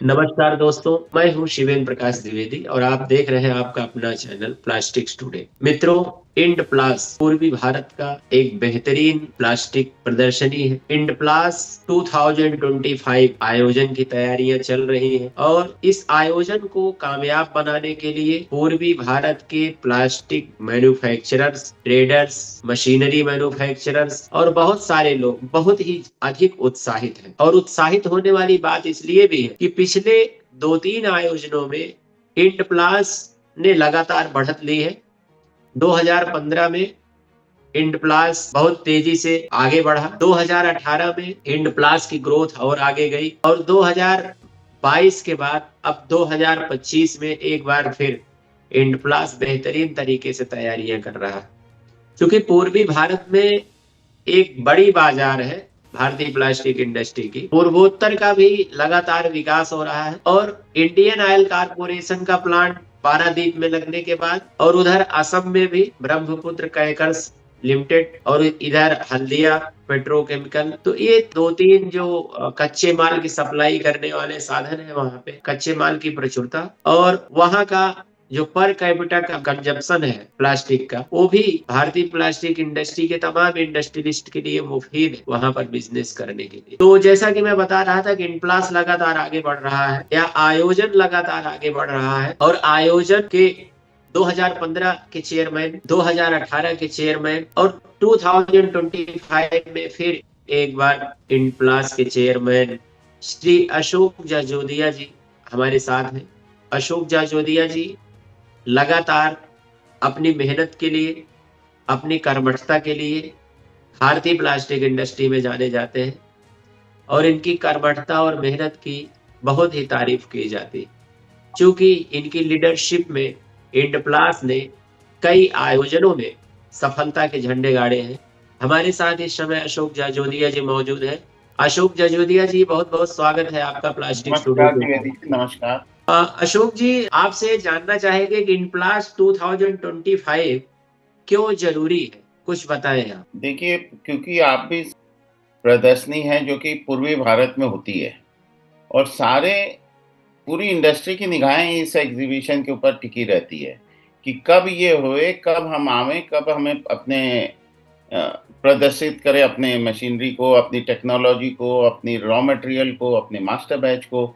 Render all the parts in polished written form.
नमस्कार दोस्तों, मैं हूं शिवेंद्र प्रकाश द्विवेदी और आप देख रहे हैं आपका अपना चैनल प्लास्टिक्स टुडे। मित्रों, इंड प्लास पूर्वी भारत का एक बेहतरीन प्लास्टिक प्रदर्शनी है। इंड प्लास 2025 आयोजन की तैयारियां चल रही हैं और इस आयोजन को कामयाब बनाने के लिए पूर्वी भारत के plastic manufacturers, traders, machinery manufacturers और बहुत सारे लोग बहुत ही अधिक उत्साहित हैं। और उत्साहित होने वाली बात इसलिए भी है कि पिछले 2-3 आयोजनों में इंड प्लास ने लगातार बढ़त ली है। 2015 में इंड प्लास बहुत तेजी से आगे बढ़ा। 2018 में इंड प्लास की ग्रोथ और आगे गई और 2022 के बाद अब 2025 में एक बार फिर इंड प्लास बेहतरीन तरीके से तैयारियां कर रहा है। क्योंकि पूर्वी भारत में एक बड़ी बाजार है भारतीय प्लास्टिक इंडस्ट्री की। पूर्वोत्तर का भी लगातार विकास हो रहा है और इंडियन ऑयल कारपोरेशन का प्लांट पारादीप में लगने के बाद और उधर असम में भी ब्रह्मपुत्र कैकर्स लिमिटेड और इधर हल्दिया पेट्रोकेमिकल, तो ये 2-3 जो कच्चे माल की सप्लाई करने वाले साधन है, वहां पे कच्चे माल की प्रचुरता और वहां का जो पर कैपिटा का कंजप्शन है प्लास्टिक का, वो भी भारतीय प्लास्टिक इंडस्ट्री के तमाम इंडस्ट्रियलिस्ट के लिए मुफीद है वहां पर बिजनेस करने के लिए। तो जैसा कि मैं बता रहा था कि इनप्लास लगातार आगे बढ़ रहा है या आयोजन लगातार आगे बढ़ रहा है और आयोजन के 2015 के चेयरमैन, 2018 के चेयरमैन और 2025 में फिर एक बार इनप्लास के चेयरमैन श्री अशोक जाजोदिया जी हमारे साथ हैं। अशोक जाजोदिया जी लगातार अपनी मेहनत के लिए, अपनी कर्मठता के लिए भारतीय प्लास्टिक इंडस्ट्री में जाने जाते हैं और इनकी कर्मठता और मेहनत की बहुत ही तारीफ की जाती है। चूंकि इनकी लीडरशिप में इंडप्लास ने कई आयोजनों में सफलता के झंडे गाड़े हैं। हमारे साथ इस समय अशोक जाजोदिया जी मौजूद हैं। अशोक जाजोदिया जी, बहुत बहुत स्वागत है आपका प्लास्टिक स्टूडियो नमस्कार के। द्विवेदी जी, नमस्कार। अशोक जी, आपसे जानना चाहेंगे कि इनप्लास 2025 क्यों जरूरी है, कुछ बताएं आप। देखिए, क्योंकि आप भी प्रदर्शनी है जो कि पूर्वी भारत में होती है और पूरी इंडस्ट्री की निगाहें इस एग्जीबिशन के ऊपर टिकी रहती है कि कब ये होए, कब हम आवें, कब हमें अपने प्रदर्शित करें अपने मशीनरी को, अपनी टेक्नोलॉजी को, अपनी रॉ मटेरियल को, अपने मास्टर बैच को।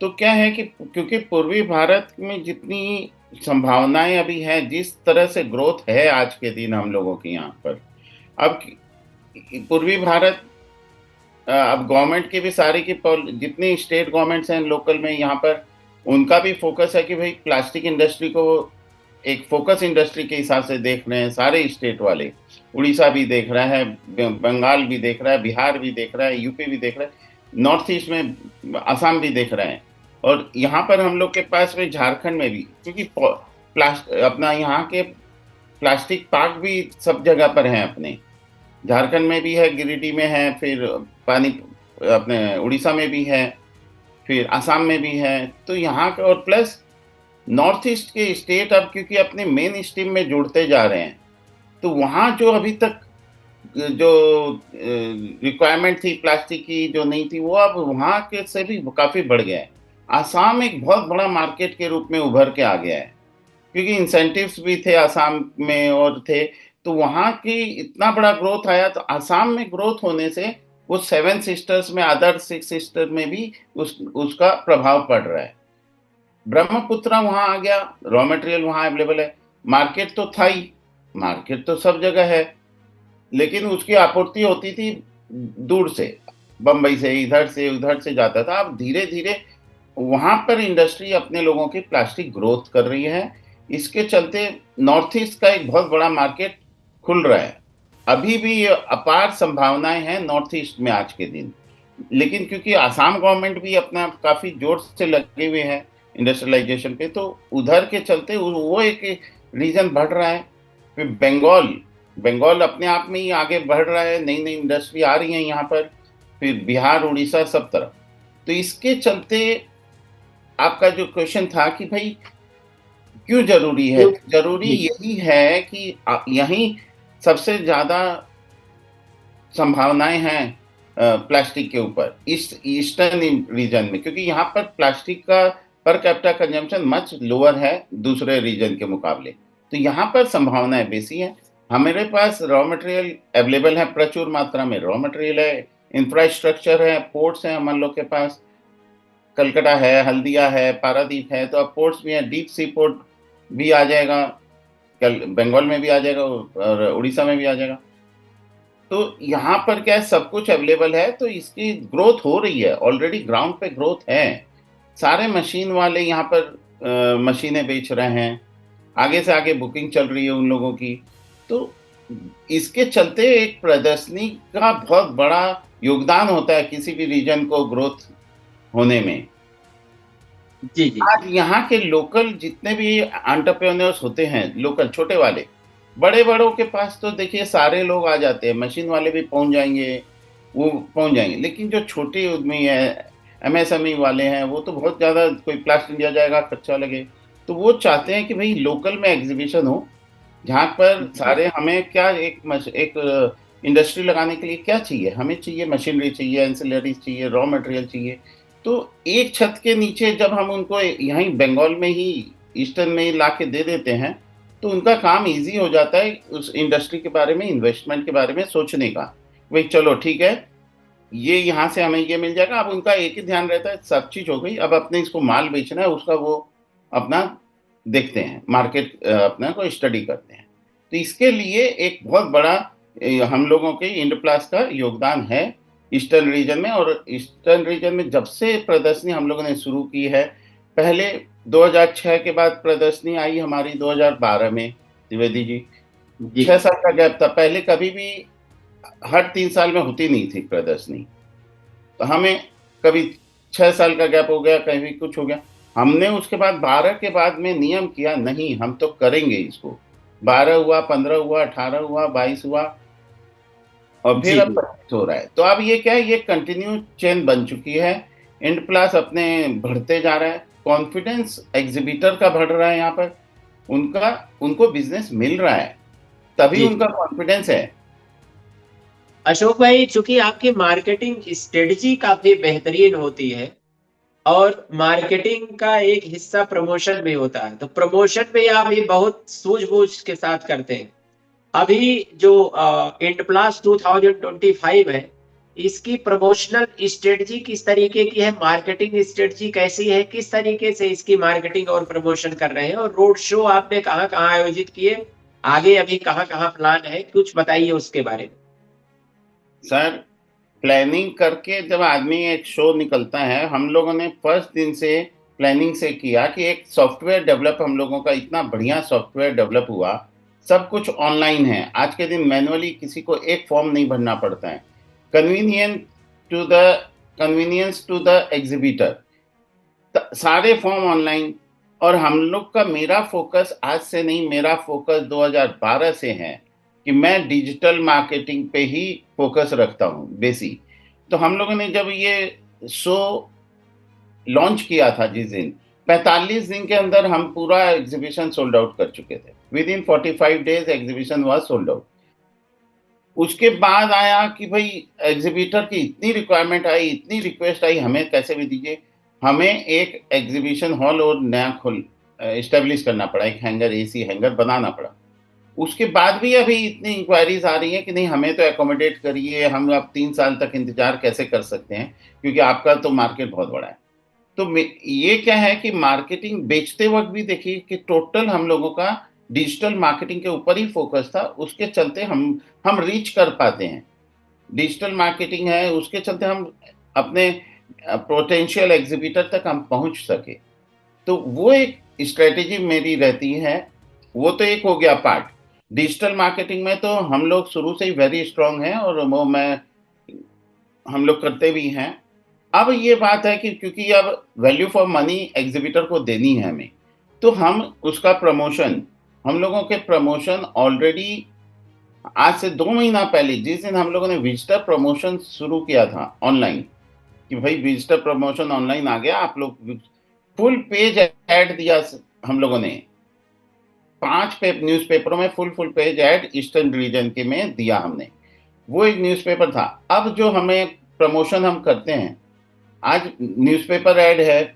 तो क्या है कि क्योंकि पूर्वी भारत में जितनी संभावनाएं अभी हैं, जिस तरह से ग्रोथ है आज के दिन हम लोगों के यहाँ पर, अब पूर्वी भारत, अब गवर्नमेंट की भी सारी की जितनी स्टेट गवर्नमेंट्स हैं लोकल में यहाँ पर, उनका भी फोकस है कि भाई प्लास्टिक इंडस्ट्री को एक फोकस इंडस्ट्री के हिसाब से देख रहे हैं सारे स्टेट वाले। उड़ीसा भी देख रहा है, बंगाल भी देख रहा है, बिहार भी देख रहा है, यूपी भी देख रहा है, नॉर्थ ईस्ट में असम भी देख रहे हैं। और यहाँ पर हम लोग के पास में झारखंड में भी, क्योंकि अपना यहाँ के प्लास्टिक पार्क भी सब जगह पर हैं अपने। झारखंड में भी है, गिरिडीह में है, फिर पानी अपने उड़ीसा में भी है, फिर असम में भी है। तो यहाँ का और प्लस नॉर्थ ईस्ट के स्टेट अब क्योंकि अपने मेन स्ट्रीम में जुड़ते जा रहे हैं, तो वहाँ जो अभी तक जो रिक्वायरमेंट थी प्लास्टिक की जो नहीं थी, वो अब वहाँ के से भी काफ़ी बढ़ गया है। आसाम एक बहुत बड़ा मार्केट के रूप में उभर के आ गया है, क्योंकि इंसेंटिव्स भी थे आसाम में और थे, तो वहाँ की इतना बड़ा ग्रोथ आया। तो आसाम में ग्रोथ होने से वो सेवन सिस्टर्स में, अदर सिक्स सिस्टर में भी उसका प्रभाव पड़ रहा है। ब्रह्मपुत्र वहाँ आ गया, रॉ मटेरियल वहाँ अवेलेबल है, मार्केट तो था ही, मार्केट तो सब जगह है, लेकिन उसकी आपूर्ति होती थी दूर से, बम्बई से, इधर से उधर से जाता था। अब धीरे धीरे वहाँ पर इंडस्ट्री अपने लोगों की प्लास्टिक ग्रोथ कर रही है। इसके चलते नॉर्थ ईस्ट का एक बहुत बड़ा मार्केट खुल रहा है। अभी भी अपार संभावनाएं हैं नॉर्थ ईस्ट में आज के दिन, लेकिन क्योंकि आसाम गवर्नमेंट भी अपना काफ़ी जोर से लगे हुए हैं इंडस्ट्रियलाइजेशन पे, तो उधर के चलते वो एक रीजन बढ़ रहा है। फिर बंगाल बंगाल अपने आप में ही आगे बढ़ रहा है, नई नई इंडस्ट्री आ रही है यहाँ पर, फिर बिहार, उड़ीसा, सब तरफ। तो इसके चलते आपका जो क्वेश्चन था कि भाई क्यों जरूरी है, क्यों? जरूरी जी। यही है कि यहीं सबसे ज्यादा संभावनाएं हैं प्लास्टिक के ऊपर ईस्टर्न रीजन में, क्योंकि यहाँ पर प्लास्टिक का per capita consumption much lower है दूसरे रीजन के मुकाबले। तो यहाँ पर संभावनाएं बेसी हैं। हमारे पास रॉ मटेरियल अवेलेबल है, प्रचुर मात्रा में रॉ मटेरियल है, इंफ्रास्ट्रक्चर है, पोर्ट्स हैं हम लोग के पास, कलकत्ता है, हल्दिया है, पारादीप है, तो अब पोर्ट्स भी हैं, डीप सी पोर्ट भी आ जाएगा, कल बंगाल में भी आ जाएगा और उड़ीसा में भी आ जाएगा। तो यहाँ पर क्या है, सब कुछ अवेलेबल है, तो इसकी ग्रोथ हो रही है, ऑलरेडी ग्राउंड पे ग्रोथ है। सारे मशीन वाले यहाँ पर मशीनें बेच रहे हैं, आगे से आगे बुकिंग चल रही है उन लोगों की। तो इसके चलते एक प्रदर्शनी का बहुत बड़ा योगदान होता है किसी भी रीजन को ग्रोथ होने में। जी जी आज यहाँ के लोकल जितने भी एंटरप्रेन्योर्स होते हैं, लोकल छोटे वाले, बड़े बड़ों के पास तो देखिए सारे लोग आ जाते हैं, मशीन वाले भी पहुंच जाएंगे, वो पहुंच जाएंगे, लेकिन जो छोटे उद्यमी है, एमएसएमई वाले हैं, वो तो बहुत ज़्यादा, कोई प्लास्ट इंडिया जाएगा खर्चा लगे, तो वो चाहते हैं कि भाई लोकल में एग्जीबिशन हो, जहाँ पर जी सारे, हमें क्या एक इंडस्ट्री लगाने के लिए क्या चाहिए, हमें चाहिए मशीनरी, चाहिए एंसिलरीज, चाहिए रॉ मटेरियल चाहिए। तो एक छत के नीचे जब हम उनको यहीं बंगाल में ही, ईस्टर्न में ही ला के दे देते हैं, तो उनका काम इजी हो जाता है उस इंडस्ट्री के बारे में, इन्वेस्टमेंट के बारे में सोचने का। भाई चलो ठीक है, ये यहाँ से हमें ये मिल जाएगा। अब उनका एक ही ध्यान रहता है, सब चीज हो गई, अब अपने इसको माल बेचना है, उसका वो अपना देखते हैं, मार्केट अपना को स्टडी करते हैं। तो इसके लिए एक बहुत बड़ा हम लोगों के इंडप्लास का योगदान है ईस्टर्न रीजन में। और ईस्टर्न रीजन में जब से प्रदर्शनी हम लोगों ने शुरू की है, पहले 2006 के बाद प्रदर्शनी आई हमारी 2012 में, त्रिवेदी जी, जी 6 साल का गैप था, पहले कभी भी हर 3 साल में होती नहीं थी प्रदर्शनी। तो हमें कभी 6 साल का गैप हो गया, कभी कुछ हो गया, हमने उसके बाद 12 के बाद में नियम किया, नहीं हम तो करेंगे इसको। 12 हुआ, 15 हुआ, 18 हुआ, 22 हुआ, और फिर जी अब जी 25 हो रहा है। तो अब ये क्या है, ये कंटिन्यू चेन बन चुकी है। इंड प्लस अपने बढ़ते जा रहा है, कॉन्फिडेंस एग्जीबिटर का बढ़ रहा है यहाँ पर, उनका उनको बिजनेस मिल रहा है, तभी जी उनका कॉन्फिडेंस है। अशोक भाई, चूंकि आपकी मार्केटिंग स्ट्रेटजी काफी बेहतरीन होती है और मार्केटिंग का एक हिस्सा प्रमोशन में होता है, तो प्रमोशन में आप ये बहुत सूझबूझ के साथ करते हैं। अभी जो इंडप्लास 2025 है, इसकी प्रमोशनल स्ट्रेटजी किस तरीके की है, मार्केटिंग स्ट्रेटजी कैसी है, किस तरीके से इसकी मार्केटिंग और प्रमोशन कर रहे हैं, और रोड शो आपने कहाँ कहाँ आयोजित किए, आगे अभी कहाँ कहाँ प्लान है, कुछ बताइए उसके बारे में। सर, प्लानिंग करके जब आदमी एक शो निकलता है, हम लोगों ने फर्स्ट दिन से प्लानिंग से किया कि एक सॉफ्टवेयर डेवलप, हम लोगों का इतना बढ़िया सॉफ्टवेयर डेवलप हुआ, सब कुछ ऑनलाइन है। आज के दिन मैनुअली किसी को एक फॉर्म नहीं भरना पड़ता है, convenient to the convenience to the exhibitor, सारे फॉर्म ऑनलाइन। और हम लोग का, मेरा फोकस आज से नहीं, मेरा फोकस 2012 से है कि मैं डिजिटल मार्केटिंग पे ही फोकस रखता हूँ बेसी। तो हम लोगों ने जब ये शो लॉन्च किया था, जिस दिन 45 दिन के अंदर हम पूरा एग्जीबिशन सोल्ड आउट कर चुके थे। With in 45 days exhibition was sold out. उसके बाद आया कि भाई एग्जीबिटर की इतनी रिक्वायरमेंट आई, इतनी रिक्वेस्ट आई, हमें कैसे भी दीजिए, हमें एक एग्जीबिशन हॉल और नया खोल इस्टेब्लिश करना पड़ा, एक हैंगर, एसी हैंगर बनाना पड़ा। उसके बाद भी अभी इतनी इंक्वायरीज आ रही हैं कि नहीं हमें तो एकोमोडेट करिए, हम अब 3 साल तक इंतजार कैसे कर सकते हैं, क्योंकि आपका तो मार्केट बहुत बड़ा है। तो ये क्या है कि मार्केटिंग बेचते वक्त भी देखिए कि टोटल हम लोगों का डिजिटल मार्केटिंग के ऊपर ही फोकस था, उसके चलते हम रीच कर पाते हैं। डिजिटल मार्केटिंग है, उसके चलते हम अपने पोटेंशियल एग्जीबिटर तक हम पहुंच सके। तो वो एक स्ट्रेटेजी मेरी रहती है। वो तो एक हो गया पार्ट। डिजिटल मार्केटिंग में तो हम लोग शुरू से ही वेरी स्ट्रांग हैं, और वो मैं हम लोग करते भी हैं। अब ये बात है कि क्योंकि अब वैल्यू फॉर मनी एग्जीबिटर को देनी है हमें, तो हम उसका प्रमोशन, हम लोगों के प्रमोशन ऑलरेडी आज से 2 महीना पहले, जिस दिन हम लोगों ने विजिटर प्रमोशन शुरू किया था ऑनलाइन, कि भाई विजिटर प्रमोशन ऑनलाइन आ गया, आप लोग फुल पेज ऐड दिया हम लोगों ने, 5 न्यूज़पेपरों में full page add eastern region के में दिया हमने। वो एक न्यूज़पेपर था। अब जो हमें प्रमोशन हम करते हैं, आज न्यूज़पेपर ऐड है,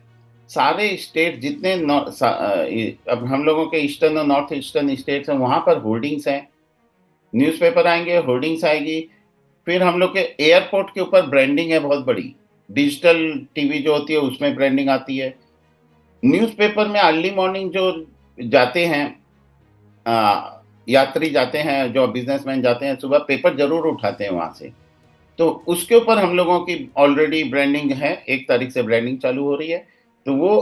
सारे स्टेट जितने अब हम लोगों के ईस्टर्न और नॉर्थ ईस्टर्न स्टेट्स हैं, वहाँ पर होर्डिंग्स हैं, न्यूज़पेपर आएंगे, होर्डिंग्स आएगी। फिर हम लोग के एयरपोर्ट के ऊपर ब्रांडिंग है बहुत बड़ी, डिजिटल टीवी जो होती है उसमें ब्रांडिंग आती है। न्यूज़पेपर में अर्ली मॉर्निंग जो जाते हैं यात्री जाते हैं, जो बिजनेसमैन जाते हैं, सुबह पेपर जरूर उठाते हैं वहां से, तो उसके ऊपर हम लोगों की ऑलरेडी ब्रांडिंग है, 1 तारीख से ब्रांडिंग चालू हो रही है। तो वो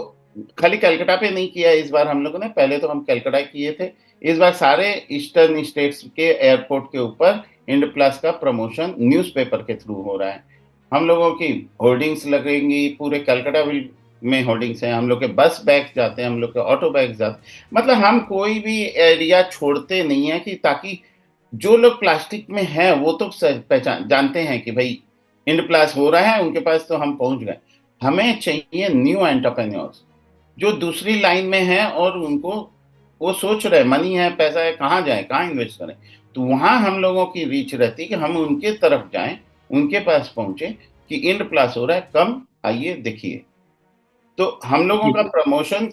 खाली कलकत्ता पे नहीं किया है इस बार हम लोगों ने, पहले तो हम कलकत्ता किए थे, इस बार सारे ईस्टर्न स्टेट्स के एयरपोर्ट के ऊपर इंड प्लस का प्रमोशन न्यूज़पेपर के थ्रू हो रहा है। हम लोगों की होर्डिंग्स लगेंगी, पूरे कलकत्ता में होर्डिंग्स हैं, हम लोग के बस बैग्स जाते हैं, हम लोग के ऑटो बैग्स जाते हैं, मतलब हम कोई भी एरिया छोड़ते नहीं है, कि ताकि जो लोग प्लास्टिक में हैं वो तो पहचान जानते हैं कि भाई इंड प्लास हो रहा है उनके पास, तो हम पहुंच गए। हमें चाहिए न्यू एंटरप्रेन्योर्स जो दूसरी लाइन में हैं और उनको वो सोच रहे मनी है, पैसा है, कहाँ जाए, कहाँ इन्वेस्ट करें, तो वहां हम लोगों की रीच रहती है कि हम उनके तरफ जाएं, उनके पास पहुंचे कि इंड प्लास हो रहा है, कम आइए देखिए। तो हम लोगों का प्रमोशन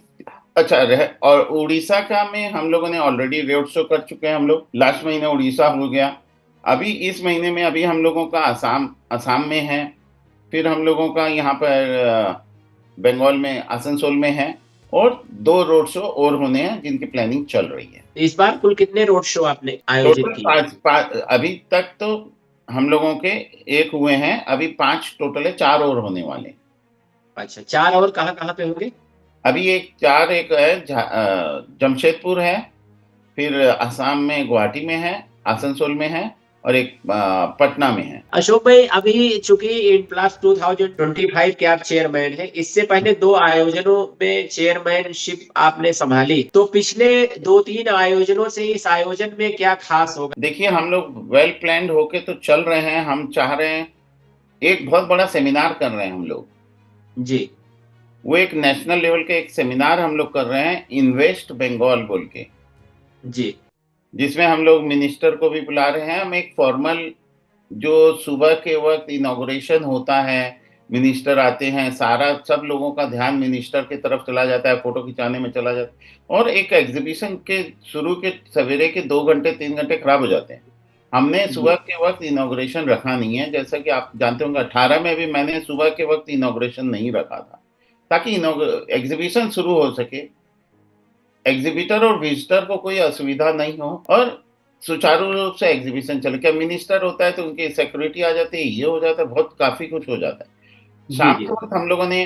अच्छा रहे। और उड़ीसा का में हम लोगों ने ऑलरेडी रोड शो कर चुके हैं, हम लोग लास्ट महीने उड़ीसा हो गया, अभी इस महीने में अभी हम लोगों का असम में है, फिर हम लोगों का यहाँ पर बंगाल में आसनसोल में है, और 2 रोड शो और होने हैं जिनकी प्लानिंग चल रही है। इस बार कुल कितने रोड शो आपने आयोजित किए? अभी तक तो हम लोगों के 1 हुए हैं, अभी 5 टोटल है, 4 और होने वाले। अच्छा, 4 और कहाँ पे होंगे? अभी एक है जमशेदपुर है, फिर असम में गुवाहाटी में है, आसनसोल में है, और एक पटना में है। अशोक भाई, अभी चूंकि इंड प्लस 2025 के आप चेयरमैन हैं, इससे पहले 2 आयोजनों में चेयरमैनशिप आपने संभाली, तो पिछले 2-3 आयोजनों से इस आयोजन में क्या खास होगा? देखिए, हम लोग वेल प्लान्ड होके तो चल रहे हैं, हम चाह रहे हैं एक बहुत बड़ा सेमिनार कर रहे हैं हम लोग जी। वो एक नेशनल लेवल के एक सेमिनार हम लोग कर रहे हैं, इन्वेस्ट बंगाल बोल के जी, जिसमें हम लोग मिनिस्टर को भी बुला रहे हैं। हम एक फॉर्मल जो सुबह के वक्त इनॉग्रेशन होता है, मिनिस्टर आते हैं, सारा सब लोगों का ध्यान मिनिस्टर की तरफ चला जाता है, फोटो खिंचाने में चला जाता है, और एक एग्जीबिशन के शुरू के सवेरे के 2 घंटे 3 घंटे खराब हो जाते हैं। हमने सुबह के वक्त इनॉग्रेशन रखा नहीं है, जैसा कि आप जानते होंगे 18 में भी मैंने सुबह के वक्त इनॉग्रेशन नहीं रखा था, ताकि एग्जीबिशन शुरू हो सके, एग्जीबिटर और विजिटर को कोई असुविधा नहीं हो, और सुचारू रूप से एग्जीबिशन चले। क्या मिनिस्टर होता है तो उनकी सिक्योरिटी आ जाती है, ये हो जाता है, बहुत काफी कुछ हो जाता है। शाम के वक्त हम लोगों ने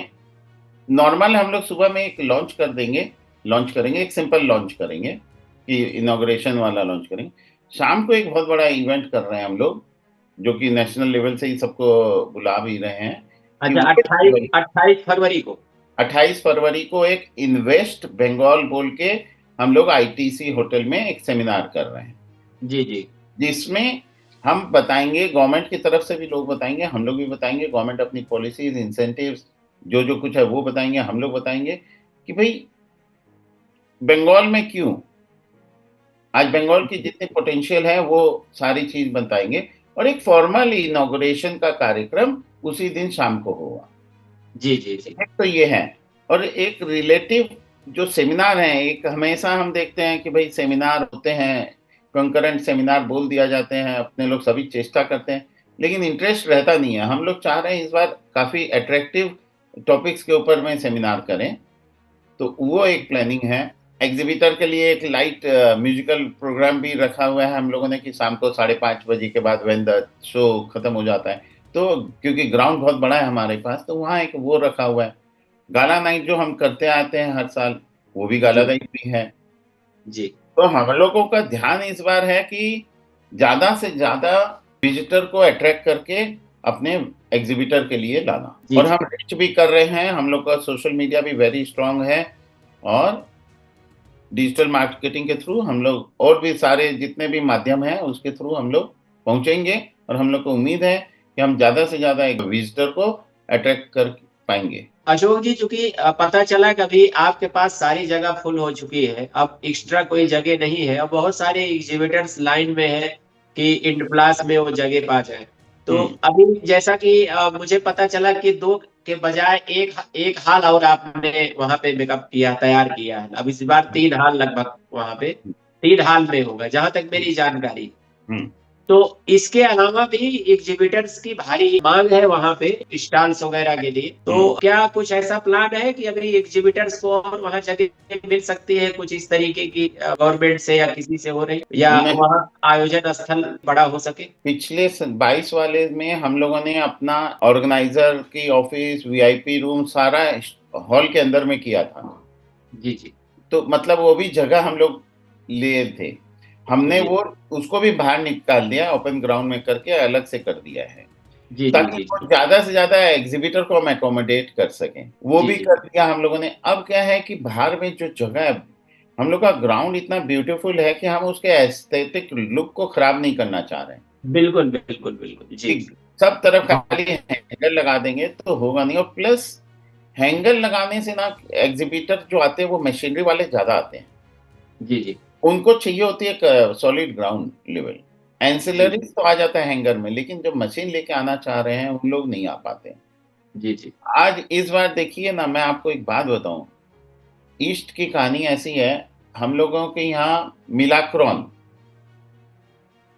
नॉर्मल हम लोग सुबह में एक लॉन्च करेंगे, एक सिंपल लॉन्च करेंगे कि इनॉग्रेशन वाला लॉन्च करेंगे। शाम को एक बहुत बड़ा इवेंट कर रहे हैं हम लोग, जो कि नेशनल लेवल से ही सबको बुला भी रहे हैं। अच्छा, 28 फरवरी को 28 फरवरी को एक इन्वेस्ट बंगाल बोल के हम लोग आईटीसी होटल में एक सेमिनार कर रहे हैं। जी जी। जिसमें हम बताएंगे, गवर्नमेंट की तरफ से भी लोग बताएंगे, हम लोग भी बताएंगे, गवर्नमेंट अपनी पॉलिसीज, इंसेंटिव्स जो कुछ है वो बताएंगे, हम लोग बताएंगे कि भाई बंगाल में क्यों, आज बंगाल की जितनी पोटेंशियल है वो सारी चीज बताएंगे, और एक फॉर्मल इनॉग्रेशन का कार्यक्रम उसी दिन शाम को होगा। जी जी जी। तो ये है। और एक रिलेटिव जो सेमिनार है, एक हमेशा हम देखते हैं कि भाई सेमिनार होते हैं, कंकरेंट सेमिनार बोल दिया जाते हैं, अपने लोग सभी चेष्टा करते हैं, लेकिन इंटरेस्ट रहता नहीं है। हम लोग चाह रहे हैं इस बार काफी अट्रैक्टिव टॉपिक्स के ऊपर में सेमिनार करें, तो वो एक प्लानिंग है। एग्जीबिटर के लिए एक लाइट म्यूजिकल प्रोग्राम भी रखा हुआ है हम लोगों ने, कि शाम को 5:30 बजे के बाद व्हेन द शो खत्म हो जाता है, तो क्योंकि ग्राउंड बहुत बड़ा है हमारे पास, तो वहाँ एक वो रखा हुआ है। गाला नाइट जो हम करते आते हैं हर साल, वो भी गाला नाइट भी है जी। तो हम लोगों का ध्यान इस बार है कि ज्यादा से ज्यादा विजिटर को अट्रैक्ट करके अपने एग्जीबिटर के लिए लाना। और हम रिच भी कर रहे हैं, हम लोग का सोशल मीडिया भी वेरी स्ट्रांग है, और डिजिटल मार्केटिंग के थ्रू हम लोग और भी सारे जितने भी माध्यम हैं उसके थ्रू हम लोग पहुंचेंगे, और हम लोग को उम्मीद है कि हम ज्यादा से ज्यादा एक विजिटर को अट्रैक्ट कर पाएंगे। अशोक जी, चूंकि पता चला कि अभी आपके पास सारी जगह फुल हो चुकी है, अब एक्स्ट्रा कोई जगह नहीं है, अब बहुत सारे एग्जीबिटर्स लाइन में है कि इंड प्लास में वो जगह पा जाए, तो अभी जैसा कि मुझे पता चला कि 2 के बजाय एक एक हाल और आपने वहाँ पे मेकअप किया, तैयार किया है। अब इस बार 3 हाल लगभग वहाँ पे 3 हाल में होगा, जहाँ तक मेरी जानकारी। हुँ। तो इसके अलावा भी एग्जीबिटर्स की भारी मांग है वहाँ पे स्टॉल्स वगैरह के लिए। तो क्या कुछ ऐसा प्लान है कि अभी एग्जीबिटर्स को और वहाँ जगह मिल सकती है कुछ इस तरीके की गवर्नमेंट से या किसी से हो रही, या नहीं, वहाँ आयोजन स्थल बड़ा हो सके? पिछले 22 वाले में हम लोगों ने अपना ऑर्गेनाइजर की ऑफिस, वीआईपी रूम सारा हॉल के अंदर में किया था। जी, जी। तो मतलब वो भी जगह हम लोग लिए थे। हमने जी, वो उसको भी बाहर निकाल दिया, ओपन ग्राउंड में करके अलग से कर दिया है, जी, जी, ताकि जी, वो जी। ज़्यादा से ज़्यादा एग्ज़िबिटर को हम अकोमोडेट कर सकें। वो जी, भी जी। कर दिया हम लोगों ने। अब क्या है कि बाहर में जो जगह है, हम लोग का ग्राउंड इतना ब्यूटीफुल है कि हम उसके एस्थेटिक लुक को खराब नहीं करना चाह रहे हैं। बिल्कुल, बिल्कुल, बिल्कुल। जी। कि सब तरफ खाली हैंगर लगा देंगे तो होगा नहीं, और प्लस हैंगर लगाने से ना एग्ज़िबिटर जो आते हैं वो मशीनरी वाले ज़्यादा आते हैं। जी, जी। उनको चाहिए होती है एक सॉलिड ग्राउंड लेवल। जी, एंसिलरीज़ तो आ जाता है हैंगर में, लेकिन जो मशीन लेके आना चाह रहे हैं, उन लोग नहीं आ पाते हैं। जी, जी। आज इस बार देखिए ना, मैं आपको एक बात बताऊँ, ईस्ट की कहानी ऐसी है, हम लोगों के यहाँ मिलाक्रॉन,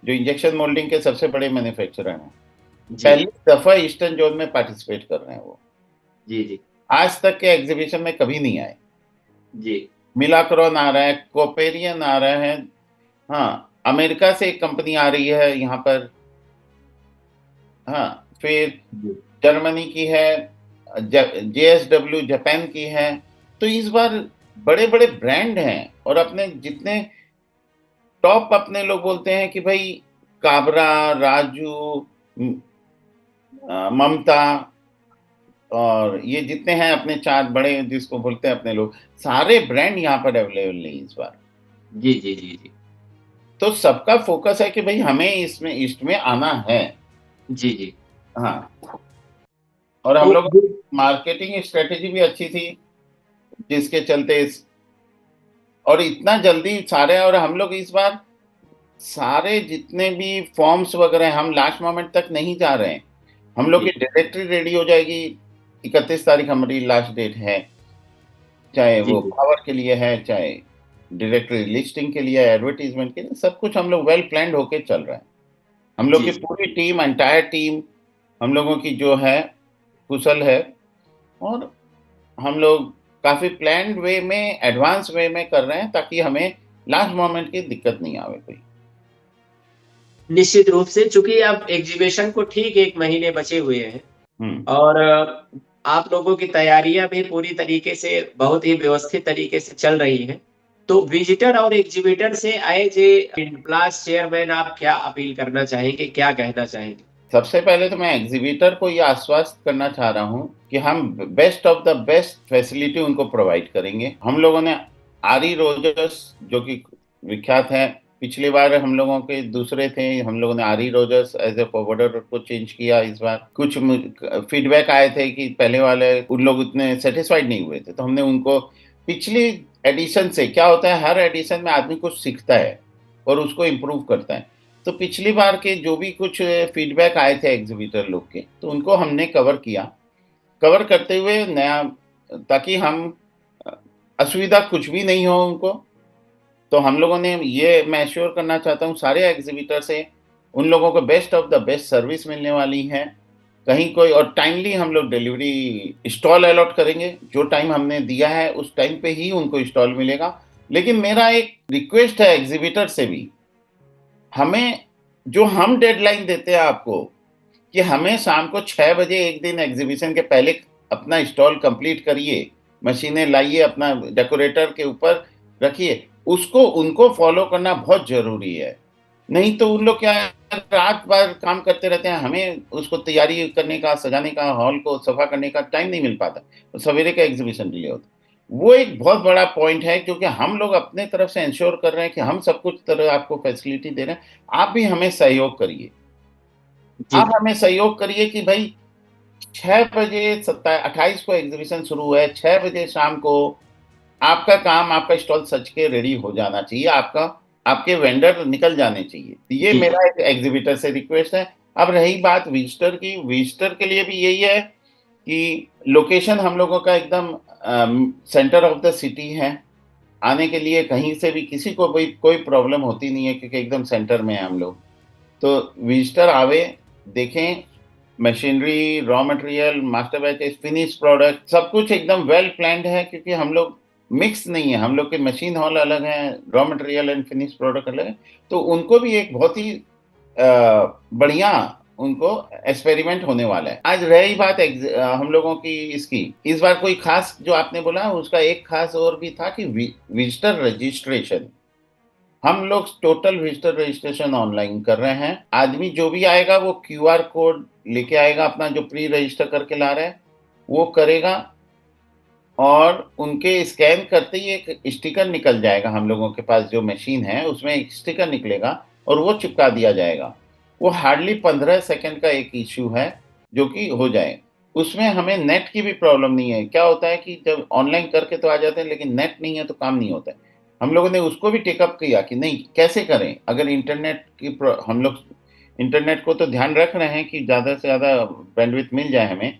जो इंजेक्शन मोल्डिंग के सबसे बड़े मैन्युफैक्चरर हैं, जी। पहली दफ़ा ईस्टर्न ज़ोन में पार्टिसिपेट कर रहे हैं वो। जी, जी। आज तक के एग्ज़िबिशन में कभी नहीं आए। जी। मिलाक्रॉन आ रहा है, कोपेरियन आ रहा है, हाँ, अमेरिका से एक कंपनी आ रही है यहाँ पर, हाँ, फिर जी। जर्मनी की है, जेएसडब्ल्यू जापान की है। तो इस बार बड़े-बड़े ब्रांड हैं, और अपने जितने टॉप अपने लोग बोलते हैं कि भाई काबरा, राजू, ममता, और ये जितने हैं अपने 4 बड़े जिसको बोलते हैं अपने लोग, सारे ब्रांड यहाँ पर अवेलेबल नहीं इस बार। जी, जी, जी, जी। तो सबका फोकस है कि भाई हमें इसमें ईस्ट में आना है। जी, जी। हाँ, और हम तो लोग मार्केटिंग स्ट्रेटेजी भी अच्छी थी, जिसके चलते और इतना जल्दी सारे, और हम लोग इस बार सारे जितने भी फॉर्म्स वगैरह हैं, हम लास्ट मोमेंट तक नहीं जा रहे हैं। हम लोग जी, की डायरेक्टरी रेडी हो जाएगी, 31 तारीख हमारी लास्ट डेट है, चाहे जी, वो जी, कवर के लिए है, चाहे डायरेक्टरी लिस्टिंग के लिए, एडवर्टाइजमेंट के लिए, सब कुछ हम लोग वेल प्लान्ड होके चल रहे हैं। हम लोग जी, की जी। पूरी टीम, एंटायर टीम हम लोगों की जो है कुशल है, और हम लोग काफ़ी प्लान्ड वे में, एडवांस वे में कर रहे हैं, ताकि हमें लास्ट मोमेंट की दिक्कत नहीं आवे कोई। निश्चित रूप से, चूँकि अब एग्ज़िबिशन को ठीक 1 महीने बचे हुए हैं हुँ। और आप लोगों की तैयारियाँ भी पूरी तरीके से बहुत ही व्यवस्थित तरीके से चल रही हैं। तो विज़िटर और एग्ज़िबिटर से एज़ ए इनप्लास चेयरमैन आप क्या अपील करना चाहेंगे? क्या कहना चाहेंगे? सबसे पहले तो मैं एग्ज़िबिटर को ये आश्वस्त करना चाह रहा हूँ कि हम best of the best facility उनको प्रोवाइड करेंगे। हम लोगों ने आरी रोजर्स, जो कि विख्यात हैं, पिछली बार हम लोगों के दूसरे थे, हम लोगों ने आरी रोजर्स एज़ अ फॉरवर्डर को चेंज किया इस बार। कुछ फीडबैक आए थे कि पहले वाले उन लोग उतने सैटिस्फाइड नहीं हुए थे, तो हमने उनको पिछली एडिशन से, क्या होता है हर एडिशन में आदमी कुछ सीखता है और उसको इम्प्रूव करता है। तो पिछली बार के जो भी कुछ फीडबैक आए थे एग्जीबिटर लोग के, तो उनको हमने कवर किया। कवर करते हुए नया, ताकि हम अ, असुविधा कुछ भी नहीं हो उनको। तो हम लोगों ने ये, मैं एश्योर करना चाहता हूँ सारे एग्जीबिटर से, उन लोगों को best of the best service मिलने वाली है। कहीं कोई, और टाइमली हम लोग डिलीवरी स्टॉल अलॉट करेंगे, जो टाइम हमने दिया है उस टाइम पे ही उनको स्टॉल मिलेगा। लेकिन मेरा एक रिक्वेस्ट है एग्जीबिटर से भी, हमें, जो हम डेडलाइन देते हैं आपको, कि हमें शाम को 6 बजे एक दिन एग्जीबिशन के पहले अपना स्टॉल कंप्लीट करिए, मशीनें लाइए, अपना डेकोरेटर के ऊपर रखिए, उसको उनको फॉलो करना बहुत ज़रूरी है। नहीं तो उन लोग क्या है, रात भर काम करते रहते हैं, हमें उसको तैयारी करने का, सजाने का, हॉल को सफा करने का टाइम नहीं मिल पाता, तो सवेरे का एग्जीबिशन डिले होता है। वो एक बहुत बड़ा पॉइंट है, क्योंकि हम लोग अपने तरफ से इंश्योर कर रहे हैं कि हम सब कुछ तरह आपको फैसिलिटी दे रहे हैं, आप भी हमें सहयोग करिए। जी, आप हमें सहयोग करिए कि भाई 6 बजे 28 को एग्जीबिशन शुरू है, 6 बजे शाम को आपका काम, आपका स्टॉल सज के रेडी हो जाना चाहिए, आपका, आपके वेंडर निकल जाने चाहिए। ये जी, जी। मेरा एक एग्जीबिटर से रिक्वेस्ट है। अब रही बात विजिटर की, विजिटर के लिए भी यही है कि लोकेशन हम लोगों का एकदम सेंटर ऑफ द सिटी है। आने के लिए कहीं से भी किसी को भी कोई प्रॉब्लम होती नहीं है, क्योंकि एकदम सेंटर में है हम लोग। तो विजिटर आवे, देखें, machinery, raw material, master batches, finish product, सब कुछ एकदम वेल प्लान्ड है, क्योंकि हम लोग मिक्स नहीं है। हम लोग के मशीन हॉल अलग है, raw material and finish product अलग है। तो उनको भी एक बहुत ही बढ़िया उनको एक्सपेरिमेंट होने वाला है। आज रही बात हम लोगों की इसकी, इस बार कोई खास जो आपने बोला उसका एक खास और भी था कि विजिटर रजिस्ट्रेशन, हम लोग टोटल विजिटर रजिस्ट्रेशन ऑनलाइन कर रहे हैं। आदमी जो भी आएगा वो क्यूआर कोड लेके आएगा, अपना जो प्री रजिस्टर करके ला रहा है वो करेगा, और उनके स्कैन करते ही एक स्टिकर निकल जाएगा। हम लोगों के पास जो मशीन है उसमें एक स्टिकर निकलेगा और वो चिपका दिया जाएगा। वो हार्डली 15 सेकंड का एक इश्यू है जो कि हो जाए। उसमें हमें नेट की भी प्रॉब्लम नहीं है। क्या होता है कि जब ऑनलाइन करके तो आ जाते हैं, लेकिन नेट नहीं है तो काम नहीं होता है। हम लोगों ने उसको भी टेकअप किया कि नहीं, कैसे करें। अगर इंटरनेट की हम लोग इंटरनेट को तो ध्यान रख रहे हैं कि ज़्यादा से ज़्यादा बैंडविड्थ मिल जाए हमें।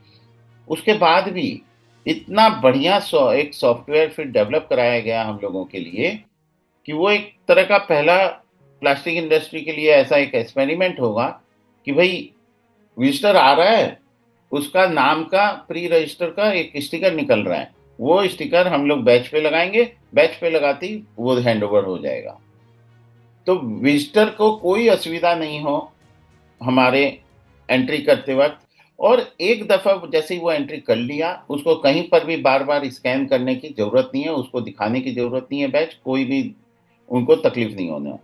उसके बाद भी इतना बढ़िया एक सॉफ्टवेयर फिर डेवलप कराया गया हम लोगों के लिए कि वो एक तरह का पहला प्लास्टिक इंडस्ट्री के लिए ऐसा एक एक्सपेरिमेंट होगा कि भाई विजिटर आ रहा है, उसका नाम का प्री रजिस्टर का एक स्टिकर निकल रहा है, वो स्टिकर हम लोग बैच पे लगाएंगे, बैच पे लगाते ही वो हैंड ओवर हो जाएगा। तो विजिटर को कोई असुविधा नहीं हो हमारे एंट्री करते वक्त। और एक दफा जैसे ही वो एंट्री कर लिया, उसको कहीं पर भी बार बार स्कैन करने की जरूरत नहीं है, उसको दिखाने की जरूरत नहीं है बैच, कोई भी उनको तकलीफ नहीं होने।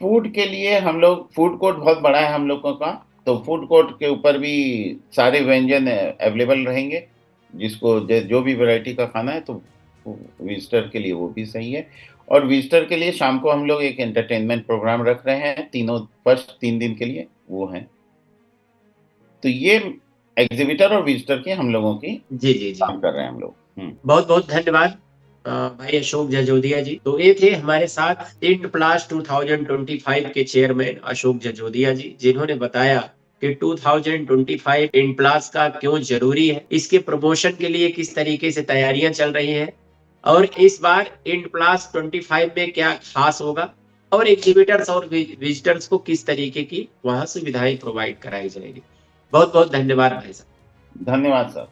फूड के लिए हम लोग, फूड कोर्ट बहुत बड़ा है हम लोगों का, तो फूड कोर्ट के ऊपर भी सारे व्यंजन अवेलेबल रहेंगे। जिसको जो भी वैरायटी का खाना है तो विजिटर के लिए वो भी सही है। और विजिटर के लिए शाम को हम लोग एक एंटरटेनमेंट प्रोग्राम रख रहे हैं, तीनों फर्स्ट 3 दिन के लिए वो है। तो ये एग्जीबिटर और विजिटर की हम लोगों की जी जी जी, काम कर रहे हैं हम लोग। बहुत बहुत धन्यवाद भाई अशोक जजोदिया जी। तो ये थे हमारे साथ इंड प्लास 2025 के चेयरमैन अशोक जजोदिया जी, जिन्होंने बताया कि 2025 इंड प्लास का क्यों जरूरी है, इसके प्रमोशन के लिए किस तरीके से तैयारियां चल रही हैं, और इस बार इंड प्लास 25 में क्या खास होगा, और एग्जीबिटर्स और विजिटर्स को किस तरीके की वहां सुविधाएं प्रोवाइड कराई जाएगी। बहुत बहुत धन्यवाद भाई साहब। धन्यवाद सर।